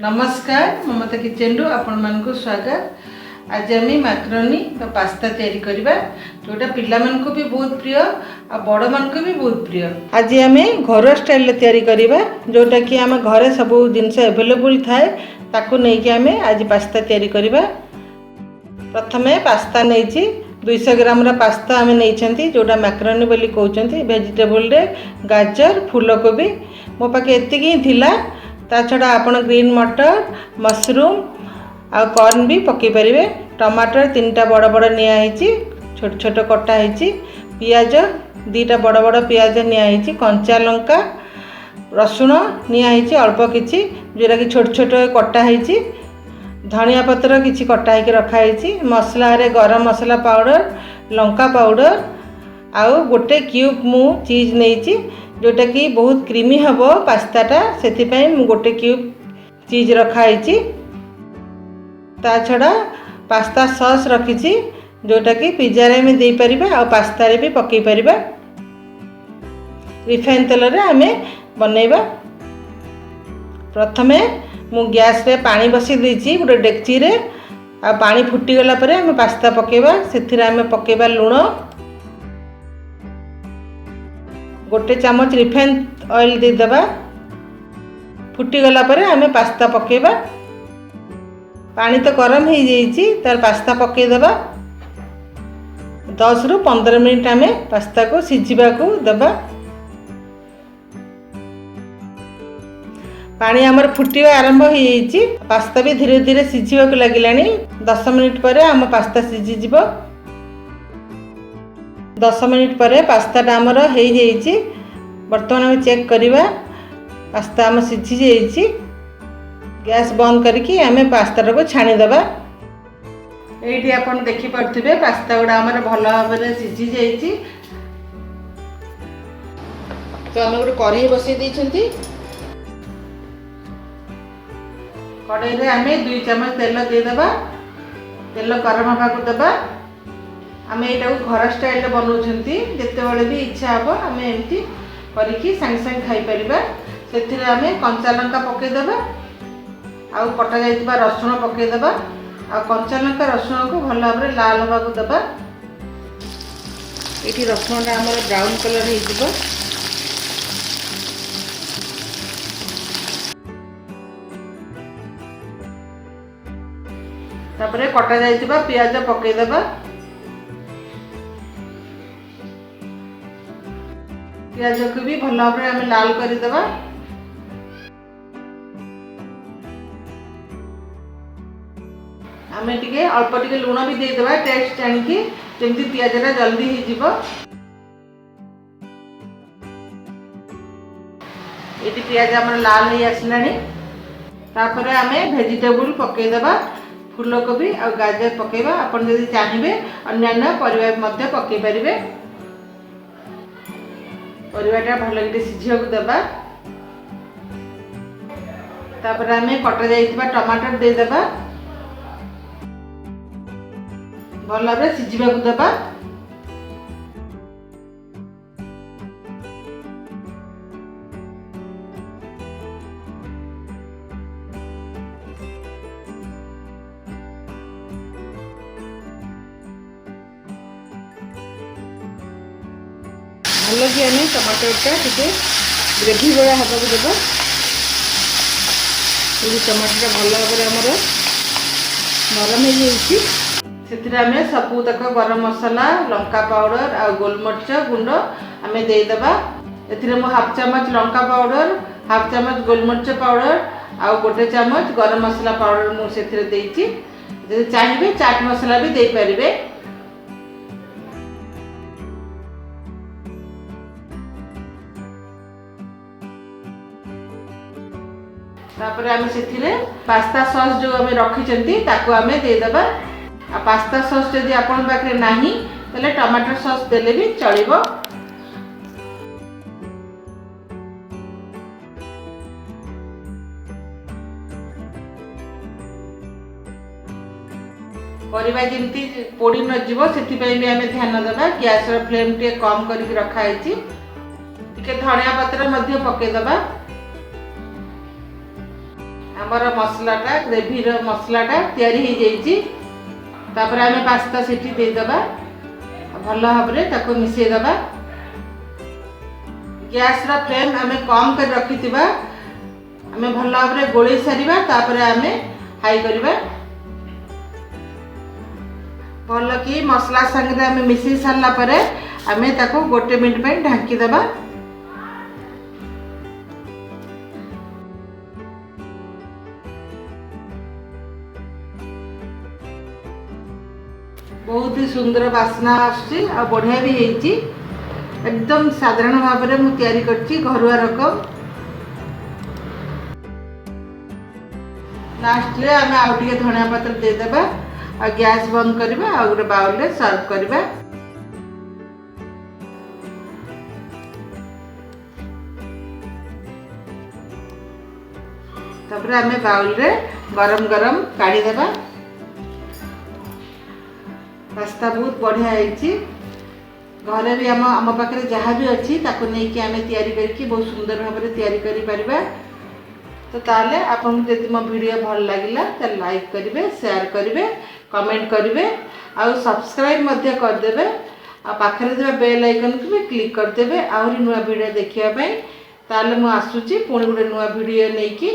नमस्कार ममता किचन रु आपण मानकु स्वागत। आज आम मैक्रोनी पास्ता तैयारी करबा जोटा पिला मानकु भी बहुत प्रिय आ बड़ मानकु भी बहुत प्रिय। आज आम घर स्टाइल तैयारी करबा जोटा कि आम घरे सब जिनस अवेलेबल थाए ताकू नहीं कि आम आज पास्ता तैयारी करबा। प्रथमे पास्ता नहीं 200 ग्राम पास्ता आम नहीं जोटा मैक्रोनी बोली कहते वेजिटेबल रे गाजर फूलकोबी मो पाखे एतिकी थिला। ता छड़ा आपण ग्रीन मटर मशरूम आ कॉर्न भी पकई पारे। टमाटर 3टा बड़ बड़ नियाई छोट छोट कटा है। पियाज 2टा बड़ बड़ पियाज नियाई। कंचा लंका रसुण नियाई अल्प किछि जोरा कि छोट छोट कटा है। धनिया पत्र किछि कटा है रखाई। मसला रे गरम मसला पाउडर लंका पाउडर आउ गोटे क्यूब मु चीज नहीं जोटा कि बहुत क्रीमी हम पास्ताटा से गोटे क्यूब चीज रखाई। ता छड़ा पास्ता सॉस रखी जोटा कि पिज्जा रे में दे परिबा आ पास्ता रे भी पकई परिबा। रिफाइन तेल रे आमे बनैबा। प्रथमे मु गैस रे पानी बसी देछि गोटे डेक्ची रे आ पानी फुटी गला परे आमे पास्ता पकेबा। सेथिरे आमे पकेबा लूण गोटे चामच रिफाइन ऑयल दे दबा। फुटी गला परे आमे पास्ता पकेबा। पानी तो गरम हो जाइए तार पास्ता पकई दबा। 10 रु 15 मिनट आमे पास्ता को सिझिबा को दबा। पानी आमर फुटिबा आरंभ हो जाइए। पास्ता भी धीरे धीरे सिझिबा को लागिलानी। 10 मिनट परे आम पास्ता सिझी जिवो। 10 मिनट पर पास्ताटा आमर हो जाइए। बर्तमान आम चेक करवा पास्ता आम सिझी जाइए। गैस बंद करके आम पास्ता को छाणीदबा। ये आप देखिपे पास्ता गुड़ा आमर भल भाव में सिझी जाइए। तो आम गोटे कढ़ई बसई देइछंती। कढ़ई रे आम 2 चम्मच तेल देदेबा। तेल गरम हवा को दबा। आम यहाँ घर स्टाइल बनाऊँगी जिते भी इच्छा हम आम एमती करके सांगे सांगे खाईपर। से आम कंचा लंका पकईदबा आउ कटा जाइए रसुण पकईदबा। आ कंचा लंका रसुण को भल भाव में लाल हवा को दबा। ये रसुण आम ब्राउन कलर हो तापरे कटा जाइए पियाज पकईदबा। पियाज को भी भल भाव में आम लाल करदेबा। आम टे अल्प टे लुण भी देदेबा टेस्ट जानिकी जमी पियाजटा जल्दी हो। ये पियाज आम लाल हो आसलानी। तापर आम वेजिटेबल पकईदबा। फूलकोबी और गाजर पकईबा। आपन जदि चाहिए अन्य परिवा पकई पारे। परिवाटा भल सिझा को देबा। तापर आम कटा जाइए टमाटर देदेबा। भल भाव सिझा को देबा। भल कि आम टमाटरटा टे ग्रेवी भाया हाँ को देव। टमाटरटा भल भाव में आमर नरम हो जाए। सबू तक गरम मसला लंका पाउडर आ गोलमरीच गुंड आम देदेबा। ए हाफ चामच लंका पाउडर हाफ चामच गोलमरीच पाउडर आ गोटे चामच गरम मसला पाउडर मुझे जब चाहिए चाट मसला भी दे पारे। तापर आम से पास्ता सॉस जो आम रखी आम देदेबा। आ पास्ता सॉस जदि आपन पाखे नाही तले टमाटर सॉस देले भी चलिबो। परिबा जेमती पोड़ी न जीवो सेति पई भी आम ध्यान देबा। गैस रो फ्लेम टे कम करके रखाई। टिके धनिया पत्र मध्य पकईदबा। आमर मसलाटा ग्रेभीर मसलाटा तैयारी हो जाइए। तापर आम पास्ता सीटी देदेबा भल भाव ताको मिसेदेबा। गैस रा फ्लेम आम कम कर रखिथिबा। आम भल भाव गोले सारिबा तापर आम हाई करबा। भल कि मसला संगे आम मिसई सारला परे आम ताको गोटे मिनिट पे ढांकी देबा। बहुत ही सुंदर बास्ना आसुची आ बढ़िया भी हेची। एकदम साधारण भाव में मु तैयारी करची घरुआ रकम। लास्ट रे आम आउ टिके धनिया पत्र दे देबा आ गैस बंद करबा आ गोटे बाउल रे सर्व करबा। तापर आम बाउल रे गरम गरम काढ़ी देबा। पास्ता बहुत बढ़िया है। घरे भी आम पाखे जहाँ भी अच्छी ताको नहीं कि आम तैयारी करके बहुत सुंदर भाव में तैयारी करि परिबा। तो ताले आपन जदि मो वीडियो भल लागिला त लाइक करिवे, शेयर करिवे, कमेंट करिवे आ सब्सक्राइब मध्य कर देबे। आ पाखरे जे बेल आइकन को भी क्लिक कर देबे आउरी नुवा वीडियो देखिया पई। ताले मु आसुची पुणी गोटे नुवा वीडियो नेकी।